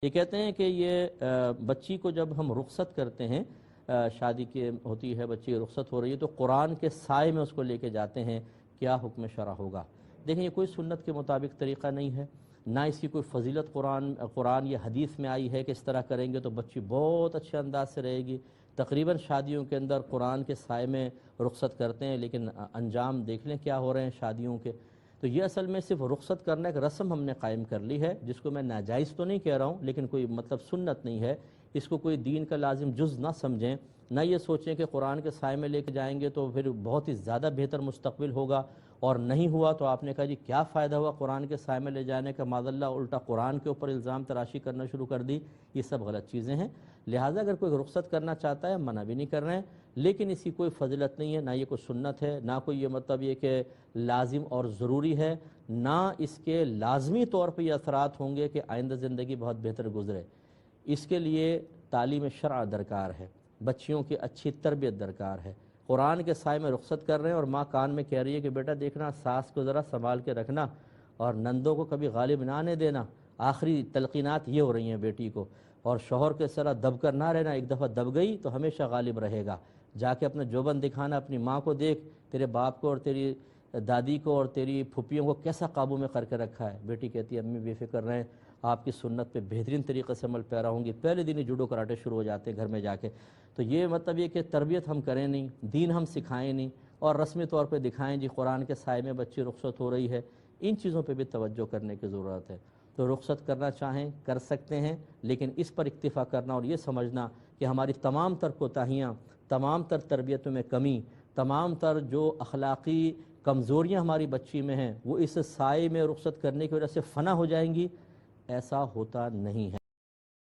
یہ کہتے ہیں کہ یہ بچی کو جب ہم رخصت کرتے ہیں، شادی کی ہوتی ہے، بچی رخصت ہو رہی ہے، تو قرآن کے سائے میں اس کو لے کے جاتے ہیں، کیا حکم شرع ہوگا؟ دیکھیں، یہ کوئی سنت کے مطابق طریقہ نہیں ہے، نہ اس کی کوئی فضیلت قرآن یا حدیث میں آئی ہے کہ اس طرح کریں گے تو بچی بہت اچھے انداز سے رہے گی۔ تقریباً شادیوں کے اندر قرآن کے سائے میں رخصت کرتے ہیں، لیکن انجام دیکھ لیں کیا ہو رہے ہیں شادیوں کے۔ تو یہ اصل میں صرف رخصت کرنا ایک رسم ہم نے قائم کر لی ہے، جس کو میں ناجائز تو نہیں کہہ رہا ہوں، لیکن کوئی مطلب سنت نہیں ہے۔ اس کو کوئی دین کا لازم جز نہ سمجھیں، نہ یہ سوچیں کہ قرآن کے سائے میں لے کے جائیں گے تو پھر بہت ہی زیادہ بہتر مستقبل ہوگا، اور نہیں ہوا تو آپ نے کہا جی کیا فائدہ ہوا قرآن کے سائے میں لے جانے کا، معاذ اللہ الٹا قرآن کے اوپر الزام تراشی کرنا شروع کر دی۔ یہ سب غلط چیزیں ہیں۔ لہٰذا اگر کوئی رخصت کرنا چاہتا ہے، منع بھی نہیں کر رہے ہیں، لیکن اس کی کوئی فضیلت نہیں ہے، نہ یہ کوئی سنت ہے، نہ کوئی یہ مطلب یہ کہ لازم اور ضروری ہے، نہ اس کے لازمی طور پہ یہ اثرات ہوں گے کہ آئندہ زندگی بہت بہتر گزرے۔ اس کے لیے تعلیم شرع درکار ہے، بچیوں کی اچھی تربیت درکار ہے۔ قرآن کے سائے میں رخصت کر رہے ہیں اور ماں کان میں کہہ رہی ہے کہ بیٹا دیکھنا، ساس کو ذرا سنبھال کے رکھنا اور نندوں کو کبھی غالب نہ آنے دینا۔ آخری تلقینات یہ ہو رہی ہیں بیٹی کو، اور شوہر کے سرا دب کر نہ رہنا، ایک دفعہ دب گئی تو ہمیشہ غالب رہے گا۔ جا کے اپنا جوبن دکھانا، اپنی ماں کو دیکھ، تیرے باپ کو اور تیری دادی کو اور تیری پھپھیوں کو کیسا قابو میں کر کے رکھا ہے۔ بیٹی کہتی ہے امی بے فکر رہیں، آپ کی سنت پہ بہترین طریقے سے عمل پیرا ہوں گی۔ پہلے دن ہی جوڈو کراٹے شروع ہو جاتے ہیں گھر میں جا کے۔ تو یہ مطلب یہ کہ تربیت ہم کریں نہیں، دین ہم سکھائیں نہیں، اور رسمی طور پہ دکھائیں جی قرآن کے سائے میں بچی رخصت ہو رہی ہے۔ ان چیزوں پہ بھی توجہ کرنے کی ضرورت ہے۔ تو رخصت کرنا چاہیں کر سکتے ہیں، لیکن اس پر اکتفا کرنا اور یہ سمجھنا کہ ہماری تمام تر کوتاہیاں، تمام تر تربیتوں میں کمی، تمام تر جو اخلاقی کمزوریاں ہماری بچی میں ہیں، وہ اس سائے میں رخصت کرنے کی وجہ سے فنا ہو جائیں گی، ایسا ہوتا نہیں ہے۔